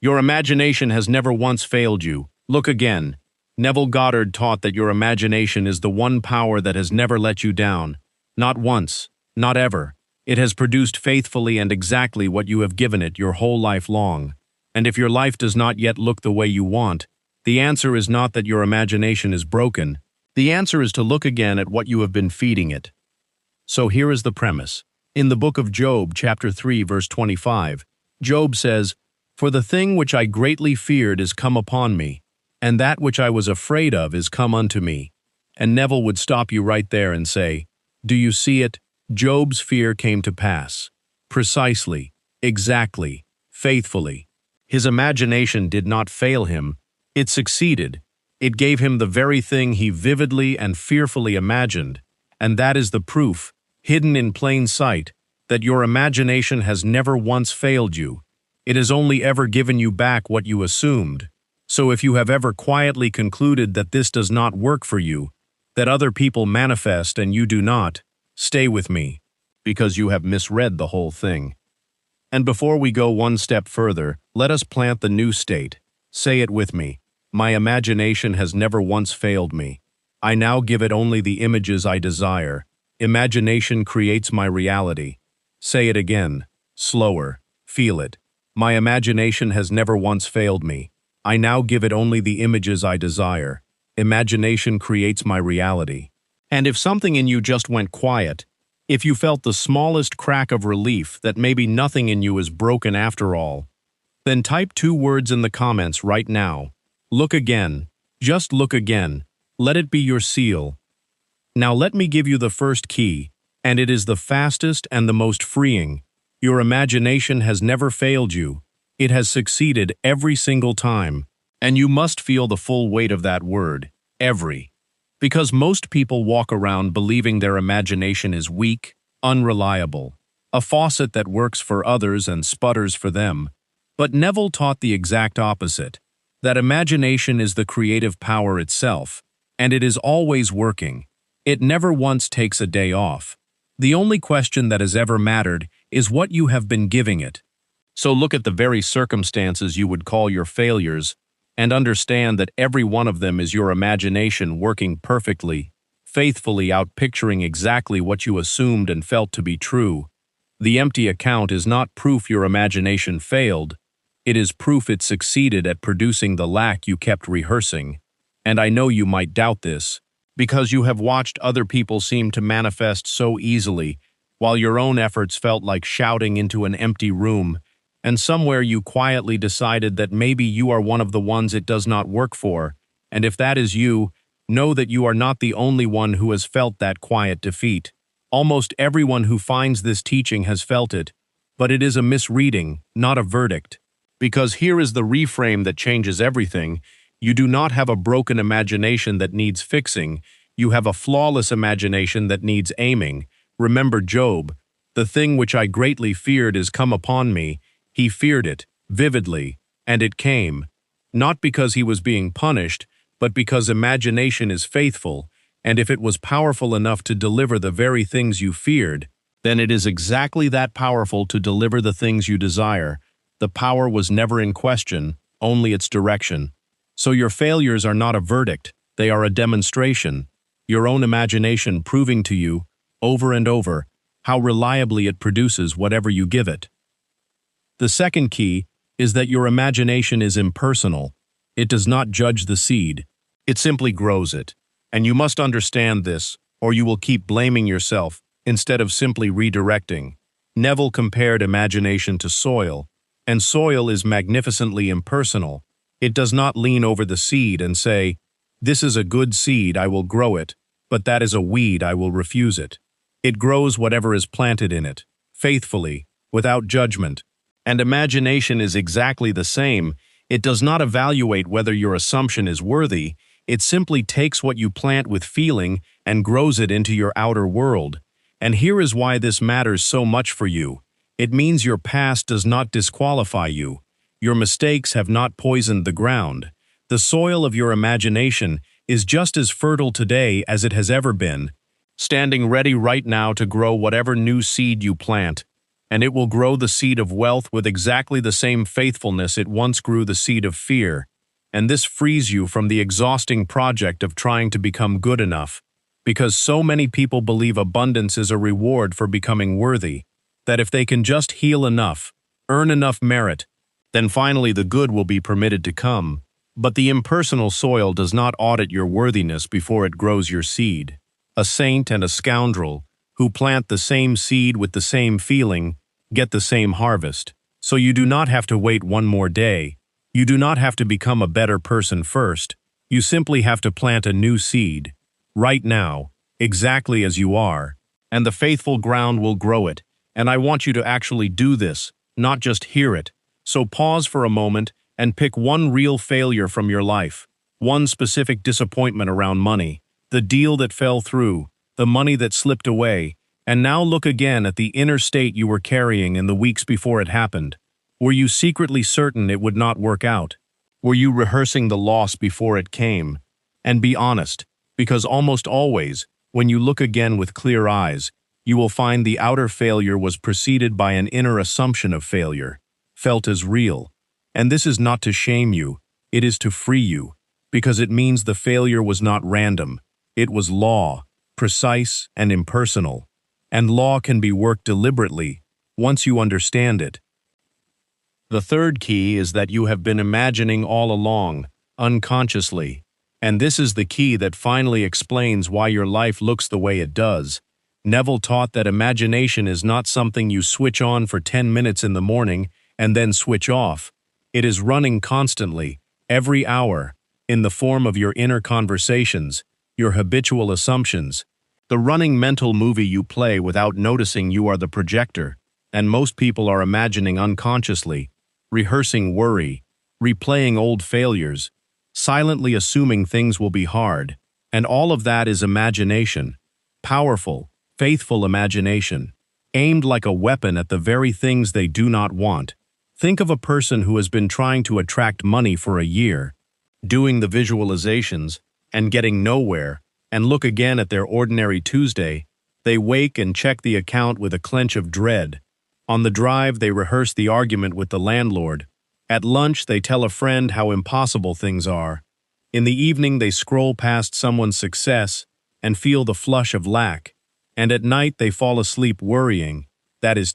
Your imagination has never once failed you. Look again. Neville Goddard taught that your imagination is the one power that has never let you down. Not once, not ever. It has produced faithfully and exactly what you have given it your whole life long. And if your life does not yet look the way you want, the answer is not that your imagination is broken. The answer is to look again at what you have been feeding it. So here is the premise. In the book of Job, chapter 3, verse 25, Job says, "For the thing which I greatly feared is come upon me, and that which I was afraid of is come unto me." And Neville would stop you right there and say, "Do you see it? Job's fear came to pass. Precisely, exactly, faithfully. His imagination did not fail him. It succeeded. It gave him the very thing he vividly and fearfully imagined. And that is the proof, hidden in plain sight, that your imagination has never once failed you. It has only ever given you back what you assumed. So if you have ever quietly concluded that this does not work for you, that other people manifest and you do not, stay with me, because you have misread the whole thing. And before we go one step further, let us plant the new state. Say it with me. My imagination has never once failed me. I now give it only the images I desire. Imagination creates my reality. Say it again, slower, feel it. My imagination has never once failed me. I now give it only the images I desire. Imagination creates my reality. And if something in you just went quiet, if you felt the smallest crack of relief that maybe nothing in you is broken after all, then type 2 words in the comments right now. Look again. Just look again. Let it be your seal. Now let me give you the first key, and it is the fastest and the most freeing. Your imagination has never failed you. It has succeeded every single time. And you must feel the full weight of that word, every. Because most people walk around believing their imagination is weak, unreliable, a faucet that works for others and sputters for them. But Neville taught the exact opposite, that imagination is the creative power itself, and it is always working. It never once takes a day off. The only question that has ever mattered is what you have been giving it. So look at the very circumstances you would call your failures, and understand that every one of them is your imagination working perfectly, faithfully outpicturing exactly what you assumed and felt to be true. The empty account is not proof your imagination failed. It is proof it succeeded at producing the lack you kept rehearsing. And I know you might doubt this, because you have watched other people seem to manifest so easily, while your own efforts felt like shouting into an empty room, and somewhere you quietly decided that maybe you are one of the ones it does not work for, and if that is you, know that you are not the only one who has felt that quiet defeat. Almost everyone who finds this teaching has felt it, but it is a misreading, not a verdict. Because here is the reframe that changes everything. You do not have a broken imagination that needs fixing. You have a flawless imagination that needs aiming. Remember Job, "The thing which I greatly feared is come upon me." He feared it, vividly, and it came. Not because he was being punished, but because imagination is faithful, and if it was powerful enough to deliver the very things you feared, then it is exactly that powerful to deliver the things you desire. The power was never in question, only its direction. So your failures are not a verdict, they are a demonstration. Your own imagination proving to you, over and over, how reliably it produces whatever you give it. The second key is that your imagination is impersonal. It does not judge the seed. It simply grows it. And you must understand this, or you will keep blaming yourself instead of simply redirecting. Neville compared imagination to soil, and soil is magnificently impersonal. It does not lean over the seed and say, "This is a good seed, I will grow it, but that is a weed, I will refuse it." It grows whatever is planted in it, faithfully, without judgment. And imagination is exactly the same. It does not evaluate whether your assumption is worthy. It simply takes what you plant with feeling and grows it into your outer world. And here is why this matters so much for you. It means your past does not disqualify you. Your mistakes have not poisoned the ground. The soil of your imagination is just as fertile today as it has ever been, standing ready right now to grow whatever new seed you plant. and it will grow the seed of wealth with exactly the same faithfulness it once grew the seed of fear, and this frees you from the exhausting project of trying to become good enough, because so many people believe abundance is a reward for becoming worthy, that if they can just heal enough, earn enough merit, then finally the good will be permitted to come. But the impersonal soil does not audit your worthiness before it grows your seed. A saint and a scoundrel, who plant the same seed with the same feeling, get the same harvest. So you do not have to wait one more day. You do not have to become a better person first. You simply have to plant a new seed, right now, exactly as you are, and the faithful ground will grow it. And I want you to actually do this, not just hear it. So pause for a moment and pick one real failure from your life, one specific disappointment around money, the deal that fell through, the money that slipped away, and now look again at the inner state you were carrying in the weeks before it happened. Were you secretly certain it would not work out? Were you rehearsing the loss before it came? And be honest, because almost always, when you look again with clear eyes, you will find the outer failure was preceded by an inner assumption of failure, felt as real. And this is not to shame you, it is to free you, because it means the failure was not random. It was law, precise and impersonal. And law can be worked deliberately, once you understand it. The third key is that you have been imagining all along, unconsciously. And this is the key that finally explains why your life looks the way it does. Neville taught that imagination is not something you switch on for 10 minutes in the morning and then switch off. It is running constantly, every hour, in the form of your inner conversations, your habitual assumptions, the running mental movie you play without noticing you are the projector, and most people are imagining unconsciously, rehearsing worry, replaying old failures, silently assuming things will be hard, and all of that is imagination, powerful, faithful imagination, aimed like a weapon at the very things they do not want. Think of a person who has been trying to attract money for a year, doing the visualizations, and getting nowhere, and look again at their ordinary Tuesday. They wake and check the account with a clench of dread. On the drive, they rehearse the argument with the landlord. At lunch, they tell a friend how impossible things are. In the evening, they scroll past someone's success and feel the flush of lack. And at night, they fall asleep worrying. That is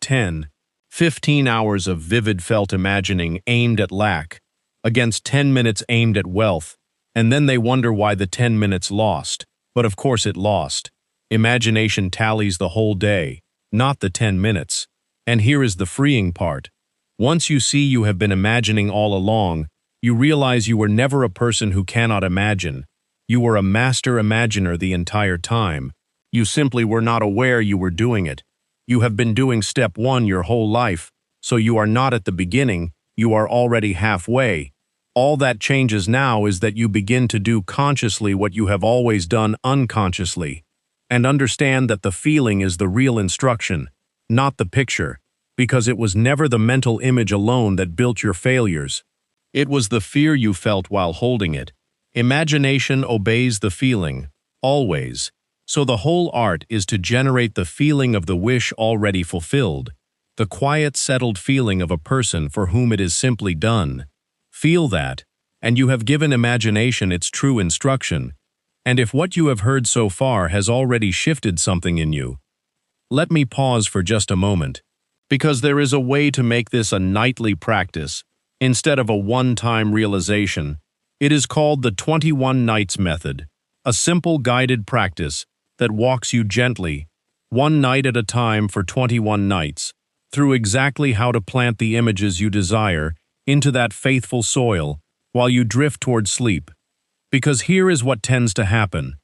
15 hours of vivid felt imagining aimed at lack, against 10 minutes aimed at wealth, and then they wonder why the 10 minutes lost. But of course it lost. Imagination tallies the whole day, not the 10 minutes. And here is the freeing part. Once you see you have been imagining all along, you realize you were never a person who cannot imagine. You were a master imaginer the entire time. You simply were not aware you were doing it. You have been doing step 1 your whole life, so you are not at the beginning, you are already halfway. All that changes now is that you begin to do consciously what you have always done unconsciously, and understand that the feeling is the real instruction, not the picture, because it was never the mental image alone that built your failures. It was the fear you felt while holding it. Imagination obeys the feeling, always. So the whole art is to generate the feeling of the wish already fulfilled, the quiet, settled feeling of a person for whom it is simply done. Feel that, and you have given imagination its true instruction. And if what you have heard so far has already shifted something in you, let me pause for just a moment, because there is a way to make this a nightly practice, instead of a one-time realization. It is called the 21 Nights Method, a simple guided practice that walks you gently, one night at a time for 21 nights, through exactly how to plant the images you desire into that faithful soil while you drift toward sleep. Because here is what tends to happen.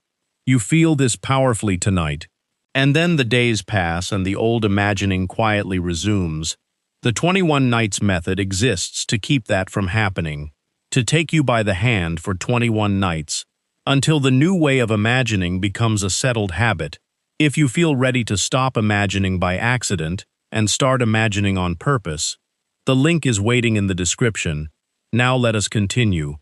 You feel this powerfully tonight, and then the days pass and the old imagining quietly resumes. The 21 Nights Method exists to keep that from happening, to take you by the hand for 21 nights, until the new way of imagining becomes a settled habit. If you feel ready to stop imagining by accident and start imagining on purpose, the link is waiting in the description. Now let us continue.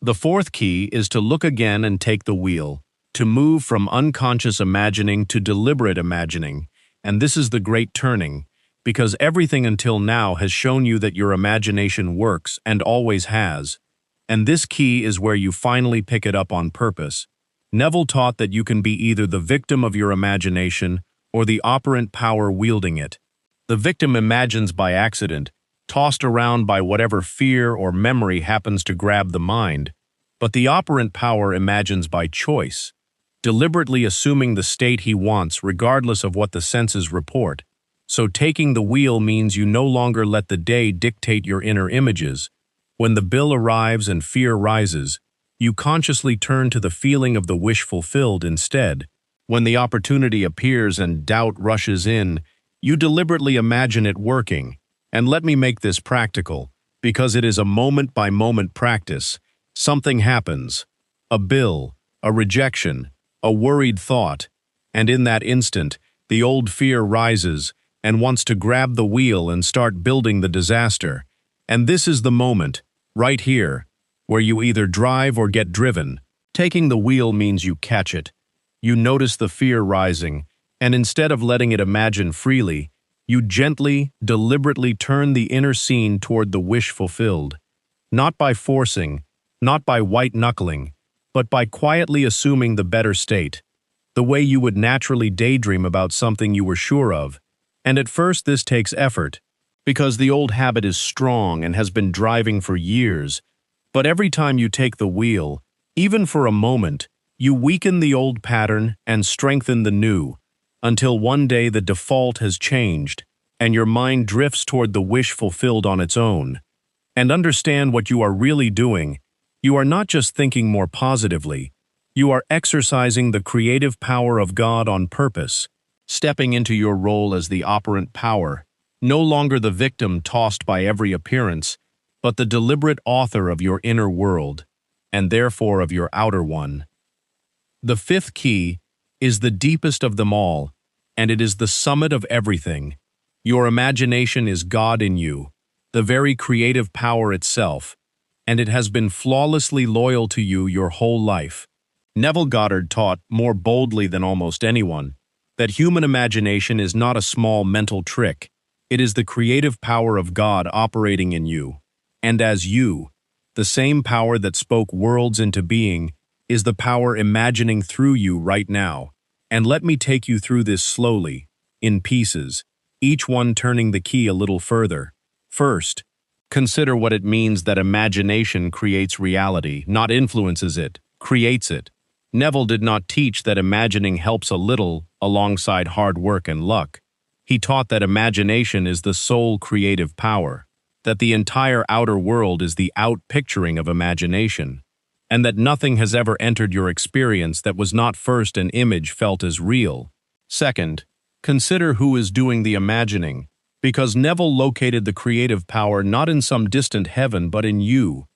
The fourth key is to look again and take the wheel, to move from unconscious imagining to deliberate imagining, and this is the great turning. because everything until now has shown you that your imagination works and always has. And this key is where you finally pick it up on purpose. Neville taught that you can be either the victim of your imagination or the operant power wielding it. The victim imagines by accident, tossed around by whatever fear or memory happens to grab the mind, but the operant power imagines by choice, deliberately assuming the state he wants regardless of what the senses report. So taking the wheel means you no longer let the day dictate your inner images. When the bill arrives and fear rises, you consciously turn to the feeling of the wish fulfilled instead. When the opportunity appears and doubt rushes in, you deliberately imagine it working. And let me make this practical, because it is a moment-by-moment practice. Something happens. A bill, a rejection, a worried thought, and in that instant, the old fear rises and wants to grab the wheel and start building the disaster. And this is the moment, right here, where you either drive or get driven. Taking the wheel means you catch it. You notice the fear rising, and instead of letting it imagine freely, you gently, deliberately turn the inner scene toward the wish fulfilled. Not by forcing, not by white-knuckling, but by quietly assuming the better state, the way you would naturally daydream about something you were sure of. And at first this takes effort, because the old habit is strong and has been driving for years. But every time you take the wheel, even for a moment, you weaken the old pattern and strengthen the new, until one day the default has changed, and your mind drifts toward the wish fulfilled on its own. And understand what you are really doing. You are not just thinking more positively, you are exercising the creative power of God on purpose, stepping into your role as the operant power, no longer the victim tossed by every appearance, but the deliberate author of your inner world, and therefore of your outer one. The fifth key is the deepest of them all, and it is the summit of everything. Your imagination is God in you, the very creative power itself, and it has been flawlessly loyal to you your whole life. Neville Goddard taught, more boldly than almost anyone, that human imagination is not a small mental trick. It is the creative power of God operating in you. And as you, the same power that spoke worlds into being, is the power imagining through you right now. And let me take you through this slowly, in pieces, each one turning the key a little further. First, consider what it means that imagination creates reality, not influences it, creates it. Neville did not teach that imagining helps a little alongside hard work and luck. He taught that imagination is the sole creative power, that the entire outer world is the out-picturing of imagination, and that nothing has ever entered your experience that was not first an image felt as real. Second, consider who is doing the imagining, because Neville located the creative power not in some distant heaven but in you,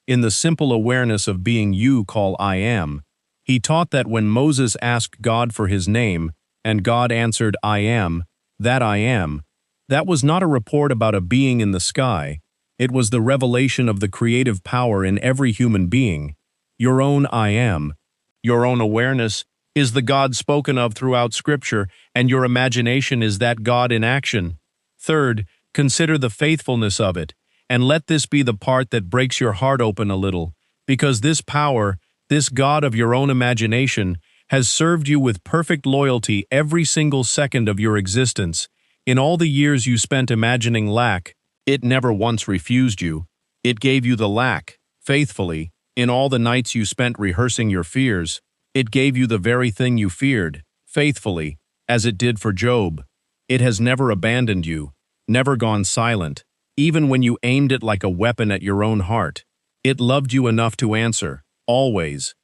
in the simple awareness of being you call I am. He taught that when Moses asked God for his name, and God answered I am, that was not a report about a being in the sky. It was the revelation of the creative power in every human being. Your own I am, your own awareness, is the God spoken of throughout Scripture, and your imagination is that God in action. Third, consider the faithfulness of it, and let this be the part that breaks your heart open a little, because this power, this God of your own imagination, has served you with perfect loyalty every single second of your existence. In all the years you spent imagining lack, it never once refused you. It gave you the lack, faithfully. In all the nights you spent rehearsing your fears, it gave you the very thing you feared, faithfully, as it did for Job. It has never abandoned you, never gone silent, even when you aimed it like a weapon at your own heart. It loved you enough to answer, always.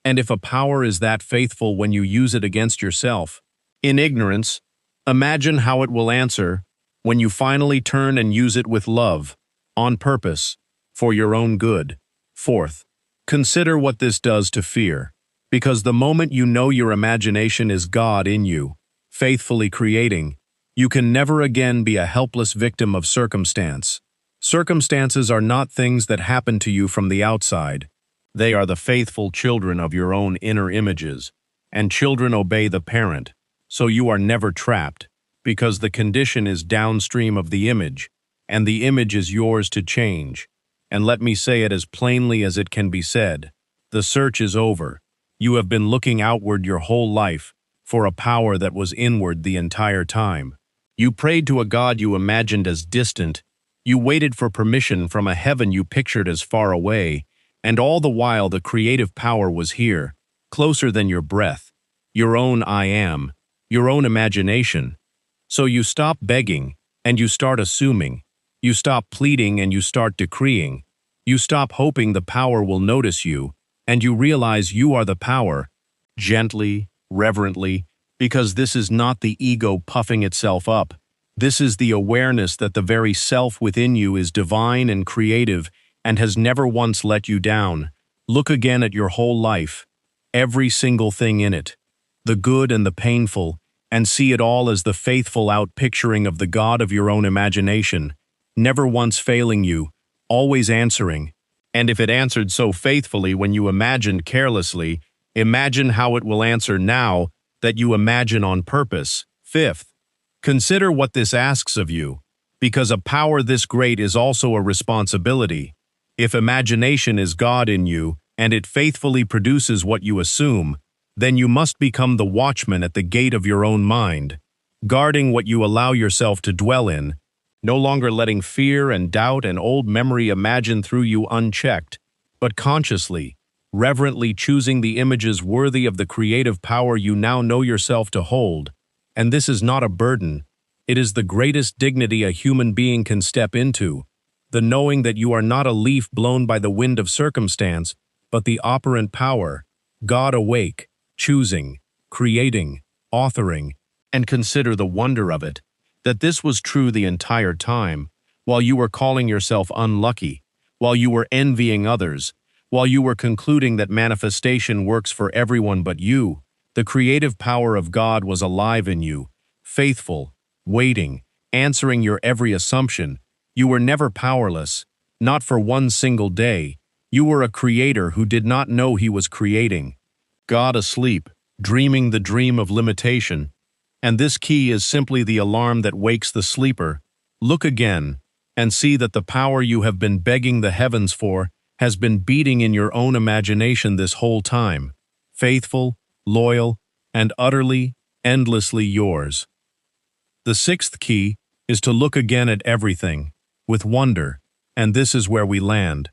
And if a power is that faithful when you use it against yourself, in ignorance, imagine how it will answer when you finally turn and use it with love, on purpose, for your own good. Fourth, consider what this does to fear, because the moment you know your imagination is God in you, faithfully creating, you can never again be a helpless victim of circumstance. Circumstances are not things that happen to you from the outside. They are the faithful children of your own inner images, and children obey the parent, so you are never trapped, because the condition is downstream of the image, and the image is yours to change. And let me say it as plainly as it can be said. The search is over. You have been looking outward your whole life for a power that was inward the entire time. You prayed to a God you imagined as distant. You waited for permission from a heaven you pictured as far away, and all the while the creative power was here, closer than your breath, your own I am, your own imagination. So you stop begging, and you start assuming. You stop pleading and you start decreeing. You stop hoping the power will notice you, and you realize you are the power, gently, reverently, because this is not the ego puffing itself up. This is the awareness that the very self within you is divine and creative and has never once let you down. Look again at your whole life, every single thing in it, the good and the painful, and see it all as the faithful outpicturing of the God of your own imagination, never once failing you, always answering. And if it answered so faithfully when you imagined carelessly, imagine how it will answer now that you imagine on purpose. Fifth, consider what this asks of you, because a power this great is also a responsibility. If imagination is God in you, and it faithfully produces what you assume, then you must become the watchman at the gate of your own mind, guarding what you allow yourself to dwell in, no longer letting fear and doubt and old memory imagine through you unchecked, but consciously, reverently choosing the images worthy of the creative power you now know yourself to hold. And this is not a burden. It is the greatest dignity a human being can step into, the knowing that you are not a leaf blown by the wind of circumstance, but the operant power, God awake, choosing, creating, authoring, and consider the wonder of it, that this was true the entire time, while you were calling yourself unlucky, while you were envying others, while you were concluding that manifestation works for everyone but you. The creative power of God was alive in you, faithful, waiting, answering your every assumption. You were never powerless, not for one single day. You were a creator who did not know he was creating. God asleep, dreaming the dream of limitation. And this key is simply the alarm that wakes the sleeper. Look again, and see that the power you have been begging the heavens for has been beating in your own imagination this whole time. Faithful, loyal, and utterly, endlessly yours. The sixth key is to look again at everything, with wonder, and this is where we land.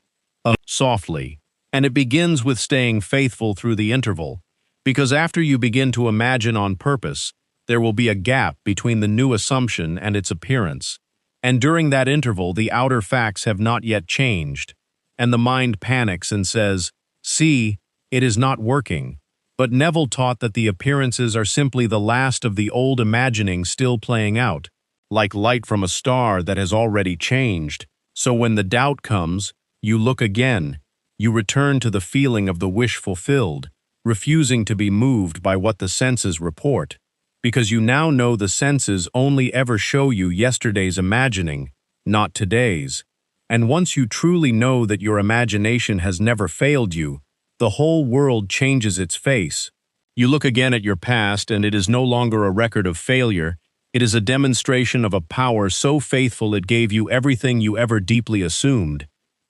Softly, and it begins with staying faithful through the interval, because after you begin to imagine on purpose, there will be a gap between the new assumption and its appearance, and during that interval the outer facts have not yet changed, and the mind panics and says, "See, it is not working." But Neville taught that the appearances are simply the last of the old imagining still playing out, like light from a star that has already changed. So when the doubt comes, you look again, you return to the feeling of the wish fulfilled, refusing to be moved by what the senses report, because you now know the senses only ever show you yesterday's imagining, not today's. And once you truly know that your imagination has never failed you, the whole world changes its face. You look again at your past, and it is no longer a record of failure. It is a demonstration of a power so faithful it gave you everything you ever deeply assumed.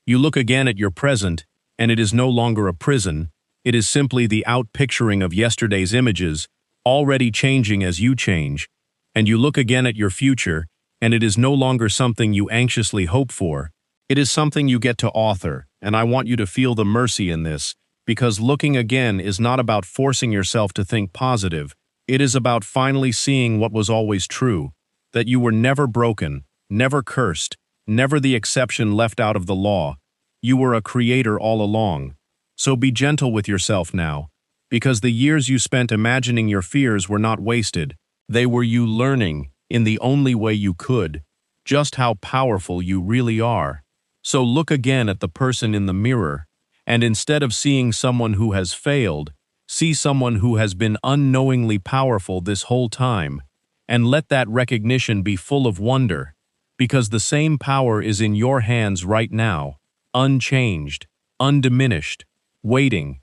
You look again at your present, and it is no longer a prison. It is simply the outpicturing of yesterday's images, already changing as you change. And you look again at your future, and it is no longer something you anxiously hope for. It is something you get to author, and I want you to feel the mercy in this, because looking again is not about forcing yourself to think positive. It is about finally seeing what was always true, that you were never broken, never cursed, never the exception left out of the law. You were a creator all along. So be gentle with yourself now, because the years you spent imagining your fears were not wasted. They were you learning, in the only way you could, just how powerful you really are. So look again at the person in the mirror, and instead of seeing someone who has failed, see someone who has been unknowingly powerful this whole time, and let that recognition be full of wonder, because the same power is in your hands right now, unchanged, undiminished, waiting.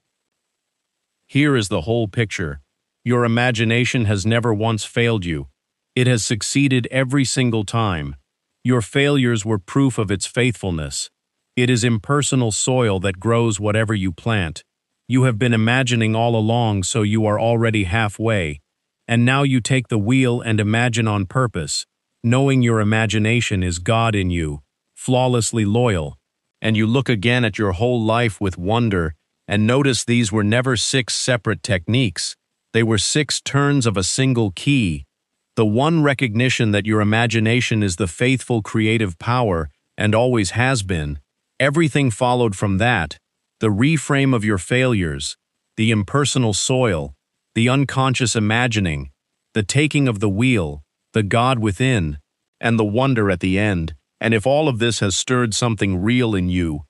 Here is the whole picture. Your imagination has never once failed you. It has succeeded every single time. Your failures were proof of its faithfulness. It is impersonal soil that grows whatever you plant. You have been imagining all along, so you are already halfway. And now you take the wheel and imagine on purpose, knowing your imagination is God in you, flawlessly loyal. And you look again at your whole life with wonder and notice these were never 6 separate techniques. They were 6 turns of a single key. The one recognition that your imagination is the faithful creative power and always has been. Everything followed from that. The reframe of your failures, the impersonal soil, the unconscious imagining, the taking of the wheel, the God within, and the wonder at the end. And if all of this has stirred something real in you,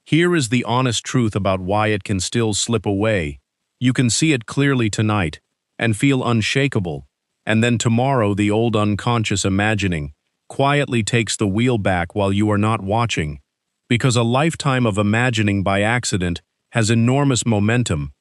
here is the honest truth about why it can still slip away. You can see it clearly tonight and feel unshakable, and then tomorrow the old unconscious imagining quietly takes the wheel back while you are not watching, because a lifetime of imagining by accident has enormous momentum,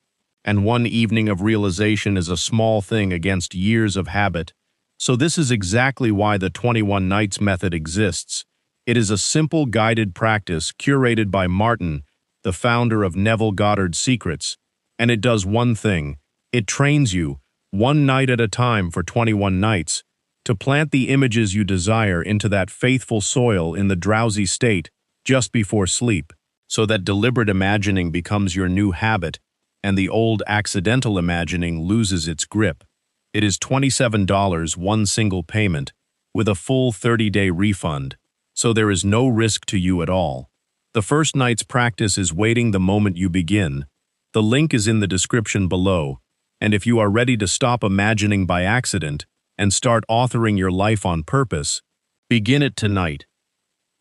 and one evening of realization is a small thing against years of habit. So this is exactly why the 21 Nights method exists. It is a simple guided practice curated by Martin, the founder of Neville Goddard Secrets, and it does one thing. It trains you, one night at a time for 21 nights, to plant the images you desire into that faithful soil in the drowsy state just before sleep, so that deliberate imagining becomes your new habit and the old accidental imagining loses its grip. It is $27, one single payment, with a full 30-day refund, so there is no risk to you at all. The first night's practice is waiting the moment you begin. The link is in the description below, and if you are ready to stop imagining by accident and start authoring your life on purpose, begin it tonight.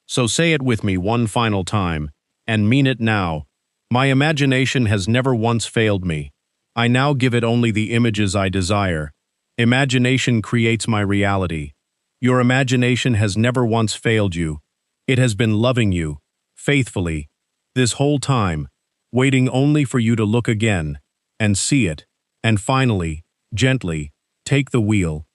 So say it with me one final time, and mean it now. My imagination has never once failed me. I now give it only the images I desire. Imagination creates my reality. Your imagination has never once failed you. It has been loving you, faithfully, this whole time, waiting only for you to look again, and see it, and finally, gently, take the wheel,